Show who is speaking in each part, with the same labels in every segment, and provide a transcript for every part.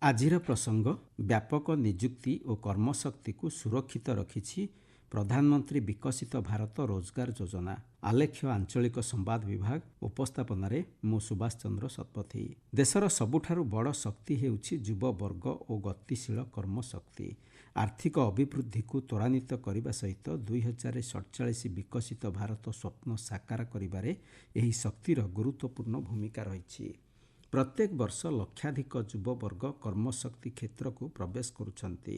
Speaker 1: ଆଜିର ପ୍ରସଙ୍ଗ ବ୍ୟାପକ ନିଯୁକ୍ତି ଓ କର୍ମଶକ୍ତିକୁ ସୁରକ୍ଷିତ ରଖିଛି ପ୍ରଧାନମନ୍ତ୍ରୀ ବିକଶିତ ଭାରତ ରୋଜଗାର ଯୋଜନା। ଆଲେଖ୍ୟ ଆଞ୍ଚଳିକ ସମ୍ବାଦ ବିଭାଗ ଉପସ୍ଥାପନାରେ ମୁଁ ସୁଭାଷ ଚନ୍ଦ୍ର ଶତପଥୀ। ଦେଶର ସବୁଠାରୁ ବଡ଼ ଶକ୍ତି ହେଉଛି ଯୁବବର୍ଗ ଓ ଗତିଶୀଳ କର୍ମଶକ୍ତି। ଆର୍ଥିକ ଅଭିବୃଦ୍ଧିକୁ ତ୍ୱରାନ୍ୱିତ କରିବା ସହିତ 2047 ବିକଶିତ ଭାରତ ସ୍ୱପ୍ନ ସାକାର କରିବାରେ ଏହି ଶକ୍ତିର ଗୁରୁତ୍ୱପୂର୍ଣ୍ଣ ଭୂମିକା ରହିଛି। ପ୍ରତ୍ୟେକ ବର୍ଷ ଲକ୍ଷାଧିକ ଯୁବବର୍ଗ କର୍ମଶକ୍ତି କ୍ଷେତ୍ରକୁ ପ୍ରବେଶ କରୁଛନ୍ତି।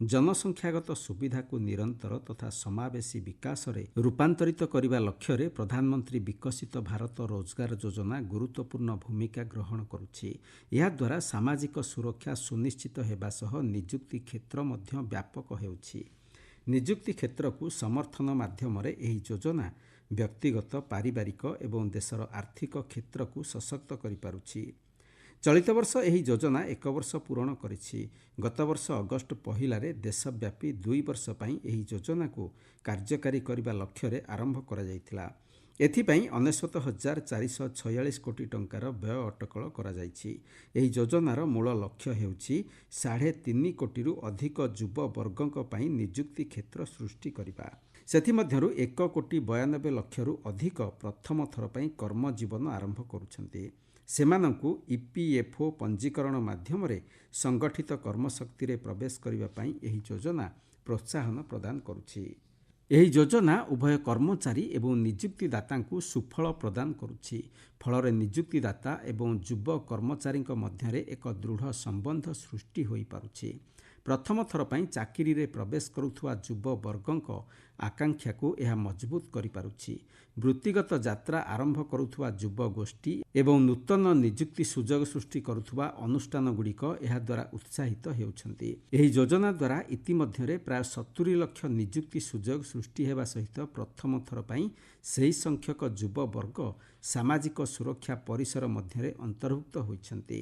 Speaker 1: ଜନସଂଖ୍ୟାଗତ ସୁବିଧାକୁ ନିରନ୍ତର ତଥା ସମାବେଶୀ ବିକାଶରେ ରୂପାନ୍ତରିତ କରିବା ଲକ୍ଷ୍ୟରେ ପ୍ରଧାନମନ୍ତ୍ରୀ ବିକଶିତ ଭାରତ ରୋଜଗାର ଯୋଜନା ଗୁରୁତ୍ୱପୂର୍ଣ୍ଣ ଭୂମିକା ଗ୍ରହଣ କରୁଛି। ଏହାଦ୍ୱାରା ସାମାଜିକ ସୁରକ୍ଷା ସୁନିଶ୍ଚିତ ହେବା ସହ ନିଯୁକ୍ତି କ୍ଷେତ୍ର ମଧ୍ୟ ବ୍ୟାପକ ହେଉଛି। ନିଯୁକ୍ତି କ୍ଷେତ୍ରକୁ ସମର୍ଥନ ମାଧ୍ୟମରେ ଏହି ଯୋଜନା ବ୍ୟକ୍ତିଗତ, ପାରିବାରିକ ଏବଂ ଦେଶର ଆର୍ଥିକ କ୍ଷେତ୍ରକୁ ସଶକ୍ତ କରିପାରୁଛି। ଚଳିତ ବର୍ଷ ଏହି ଯୋଜନା 1 ବର୍ଷ ପୂରଣ କରିଛି। ଗତ ବର୍ଷ ଅଗଷ୍ଟ 1ରେ ଦେଶବ୍ୟାପୀ 2 ବର୍ଷ ପାଇଁ ଏହି ଯୋଜନାକୁ କାର୍ଯ୍ୟକାରୀ କରିବା ଲକ୍ଷ୍ୟରେ ଆରମ୍ଭ କରାଯାଇଥିଲା। ଏଥିପାଇଁ 99,446 କୋଟି ଟଙ୍କାର ବ୍ୟୟ ଅଟକଳ କରାଯାଇଛି। ଏହି ଯୋଜନାର ମୂଳ ଲକ୍ଷ୍ୟ ହେଉଛି 3.5 କୋଟିରୁ ଅଧିକ ଯୁବବର୍ଗଙ୍କ ପାଇଁ ନିଯୁକ୍ତି କ୍ଷେତ୍ର ସୃଷ୍ଟି କରିବା। ସେଥିମଧ୍ୟରୁ 1,92 ଲକ୍ଷରୁ ଅଧିକ ପ୍ରଥମ ଥର ପାଇଁ କର୍ମଜୀବନ ଆରମ୍ଭ କରୁଛନ୍ତି। ସେମାନଙ୍କୁ EPFO ପଞ୍ଜୀକରଣ ମାଧ୍ୟମରେ ସଂଗଠିତ କର୍ମଶକ୍ତିରେ ପ୍ରବେଶ କରିବା ପାଇଁ ଏହି ଯୋଜନା ପ୍ରୋତ୍ସାହନ ପ୍ରଦାନ କରୁଛି। ଏହି ଯୋଜନା ଉଭୟ କର୍ମଚାରୀ ଏବଂ ନିଯୁକ୍ତିଦାତାଙ୍କୁ ସୁଫଳ ପ୍ରଦାନ କରୁଛି। ଫଳରେ ନିଯୁକ୍ତିଦାତା ଏବଂ ଯୁବ କର୍ମଚାରୀଙ୍କ ମଧ୍ୟରେ ଏକ ଦୃଢ଼ ସମ୍ବନ୍ଧ ସୃଷ୍ଟି ହୋଇପାରୁଛି। ପ୍ରଥମ ଥର ପାଇଁ ଚାକିରିରେ ପ୍ରବେଶ କରୁଥିବା ଯୁବବର୍ଗଙ୍କ ଆକାଂକ୍ଷାକୁ ଏହା ମଜବୁତ କରିପାରୁଛି। ବୃତ୍ତିଗତ ଯାତ୍ରା ଆରମ୍ଭ କରୁଥିବା ଯୁବଗୋଷ୍ଠୀ ଏବଂ ନୂତନ ନିଯୁକ୍ତି ସୁଯୋଗ ସୃଷ୍ଟି କରୁଥିବା ଅନୁଷ୍ଠାନଗୁଡ଼ିକ ଏହାଦ୍ୱାରା ଉତ୍ସାହିତ ହେଉଛନ୍ତି। ଏହି ଯୋଜନା ଦ୍ୱାରା ଇତିମଧ୍ୟରେ ପ୍ରାୟ 70 ଲକ୍ଷ ନିଯୁକ୍ତି ସୁଯୋଗ ସୃଷ୍ଟି ହେବା ସହିତ ପ୍ରଥମ ଥର ପାଇଁ ସେହି ସଂଖ୍ୟକ ଯୁବବର୍ଗ ସାମାଜିକ ସୁରକ୍ଷା ପରିସର ମଧ୍ୟରେ ଅନ୍ତର୍ଭୁକ୍ତ ହୋଇଛନ୍ତି।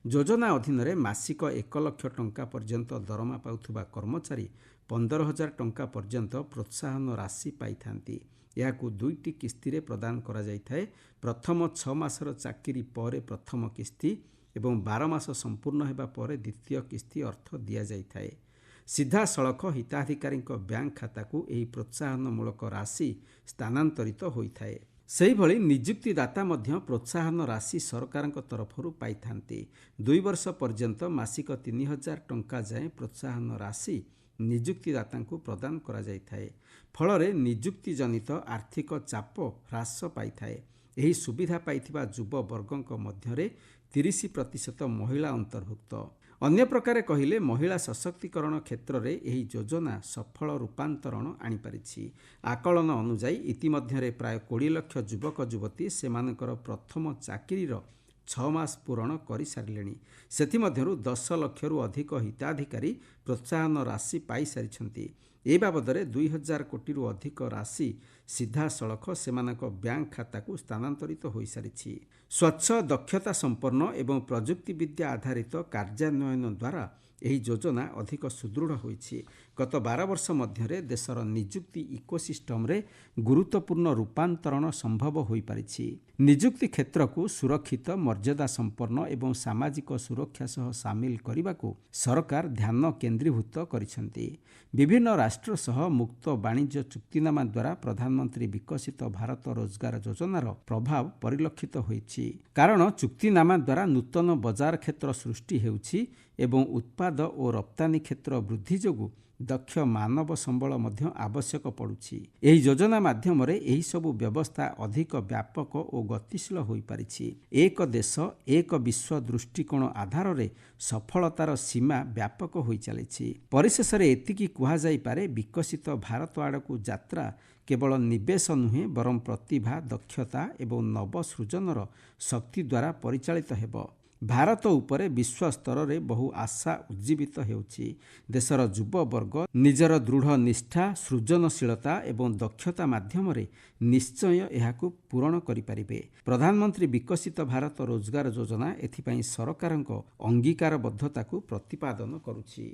Speaker 1: ଯୋଜନା ଅଧୀନରେ ମାସିକ 1 ଲକ୍ଷ ଟଙ୍କା ପର୍ଯ୍ୟନ୍ତ ଦରମା ପାଉଥିବା କର୍ମଚାରୀ 15,000 ଟଙ୍କା ପର୍ଯ୍ୟନ୍ତ ପ୍ରୋତ୍ସାହନ ରାଶି ପାଇଥାନ୍ତି। ଏହାକୁ 2ଟି କିସ୍ତିରେ ପ୍ରଦାନ କରାଯାଇଥାଏ। ପ୍ରଥମ 6 ମାସର ଚାକିରି ପରେ ପ୍ରଥମ କିସ୍ତି ଏବଂ 12 ମାସ ସମ୍ପୂର୍ଣ୍ଣ ହେବା ପରେ ଦ୍ୱିତୀୟ କିସ୍ତି ଅର୍ଥ ଦିଆଯାଇଥାଏ। ସିଧାସଳଖ ହିତାଧିକାରୀଙ୍କ ବ୍ୟାଙ୍କ ଖାତାକୁ ଏହି ପ୍ରୋତ୍ସାହନମୂଳକ ରାଶି ସ୍ଥାନାନ୍ତରିତ ହୋଇଥାଏ। ସେହିଭଳି ନିଯୁକ୍ତିଦାତା ମଧ୍ୟ ପ୍ରୋତ୍ସାହନ ରାଶି ସରକାରଙ୍କ ତରଫରୁ ପାଇଥାନ୍ତି। 2 ବର୍ଷ ପର୍ଯ୍ୟନ୍ତ ମାସିକ 3,000 ଟଙ୍କା ଯାଏଁ ପ୍ରୋତ୍ସାହନ ରାଶି ନିଯୁକ୍ତିଦାତାଙ୍କୁ ପ୍ରଦାନ କରାଯାଇଥାଏ। ଫଳରେ ନିଯୁକ୍ତିଜନିତ ଆର୍ଥିକ ଚାପ ହ୍ରାସ ପାଇଥାଏ। ଏହି ସୁବିଧା ପାଇଥିବା ଯୁବବର୍ଗଙ୍କ ମଧ୍ୟରେ 30% ମହିଳା ଅନ୍ତର୍ଭୁକ୍ତ। ଅନ୍ୟ ପ୍ରକାରେ କହିଲେ ମହିଳା ସଶକ୍ତିକରଣ କ୍ଷେତ୍ରରେ ଏହି ଯୋଜନା ସଫଳ ରୂପାନ୍ତରଣ ଆଣିପାରିଛି। ଆକଳନ ଅନୁଯାୟୀ ଇତିମଧ୍ୟରେ ପ୍ରାୟ 20 ଲକ୍ଷ ଯୁବକ ଯୁବତୀ ସେମାନଙ୍କର ପ୍ରଥମ ଚାକିରିର 6 ମାସ ପୂରଣ କରିସାରିଲେଣି। ସେଥିମଧ୍ୟରୁ 10 ଲକ୍ଷରୁ ଅଧିକ ହିତାଧିକାରୀ ପ୍ରୋତ୍ସାହନ ରାଶି ପାଇସାରିଛନ୍ତି। ଏ ବାବଦରେ 2,000 କୋଟିରୁ ଅଧିକ ରାଶି ସିଧାସଳଖ ସେମାନଙ୍କ ବ୍ୟାଙ୍କ ଖାତାକୁ ସ୍ଥାନାନ୍ତରିତ ହୋଇସାରିଛି। ସ୍ୱଚ୍ଛ, ଦକ୍ଷତା ସମ୍ପନ୍ନ ଏବଂ ପ୍ରଯୁକ୍ତିବିଦ୍ୟା ଆଧାରିତ କାର୍ଯ୍ୟାନ୍ୱୟନ ଦ୍ୱାରା ଏହି ଯୋଜନା ଅଧିକ ସୁଦୃଢ଼ ହୋଇଛି। ଗତ 12 ବର୍ଷ ମଧ୍ୟରେ ଦେଶର ନିଯୁକ୍ତି ଇକୋସିଷ୍ଟମରେ ଗୁରୁତ୍ୱପୂର୍ଣ୍ଣ ରୂପାନ୍ତରଣ ସମ୍ଭବ ହୋଇପାରିଛି। ନିଯୁକ୍ତି କ୍ଷେତ୍ରକୁ ସୁରକ୍ଷିତ, ମର୍ଯ୍ୟାଦା ସମ୍ପନ୍ନ ଏବଂ ସାମାଜିକ ସୁରକ୍ଷା ସହ ସାମିଲ କରିବାକୁ ସରକାର ଧ୍ୟାନ କେନ୍ଦ୍ରୀଭୂତ କରିଛନ୍ତି। ବିଭିନ୍ନ ରାଷ୍ଟ୍ର ସହ ମୁକ୍ତ ବାଣିଜ୍ୟ ଚୁକ୍ତିନାମା ଦ୍ୱାରା ପ୍ରଧାନମନ୍ତ୍ରୀ ବିକଶିତ ଭାରତ ରୋଜଗାର ଯୋଜନାର ପ୍ରଭାବ ପରିଲକ୍ଷିତ ହୋଇଛି। କାରଣ ଚୁକ୍ତିନାମା ଦ୍ୱାରା ନୂତନ ବଜାର କ୍ଷେତ୍ର ସୃଷ୍ଟି ହେଉଛି ଏବଂ ଉତ୍ପାଦ ଓ ରପ୍ତାନି କ୍ଷେତ୍ର ବୃଦ୍ଧି ଯୋଗୁଁ ଦକ୍ଷ ମାନବ ସମ୍ବଳ ମଧ୍ୟ ଆବଶ୍ୟକ ପଡୁଛି। ଏହି ଯୋଜନା ମାଧ୍ୟମରେ ଏହିସବୁ ବ୍ୟବସ୍ଥା ଅଧିକ ବ୍ୟାପକ ଓ ଗତିଶୀଳ ହୋଇପାରିଛି। ଏକ ଦେଶ ଏକ ବିଶ୍ୱ ଦୃଷ୍ଟିକୋଣ ଆଧାରରେ ସଫଳତାର ସୀମା ବ୍ୟାପକ ହୋଇଚାଲିଛି। ପରିଶେଷରେ ଏତିକି କୁହାଯାଇପାରେ, ବିକଶିତ ଭାରତ ଆଡ଼କୁ ଯାତ୍ରା କେବଳ ନିବେଶ ନୁହେଁ ବରଂ ପ୍ରତିଭା, ଦକ୍ଷତା ଏବଂ ନବସୃଜନର ଶକ୍ତି ଦ୍ୱାରା ପରିଚାଳିତ ହେବ। ଭାରତ ଉପରେ ବିଶ୍ୱ ସ୍ତରରେ ବହୁ ଆଶା ଉଜ୍ଜୀବିତ ହେଉଛି। ଦେଶର ଯୁବବର୍ଗ ନିଜର ଦୃଢ଼ ନିଷ୍ଠା, ସୃଜନଶୀଳତା ଏବଂ ଦକ୍ଷତା ମାଧ୍ୟମରେ ନିଶ୍ଚୟ ଏହାକୁ ପୂରଣ କରିପାରିବେ। ପ୍ରଧାନମନ୍ତ୍ରୀ ବିକଶିତ ଭାରତ ରୋଜଗାର ଯୋଜନା ଏଥିପାଇଁ ସରକାରଙ୍କ ଅଙ୍ଗୀକାରବଦ୍ଧତାକୁ ପ୍ରତିପାଦନ କରୁଛି।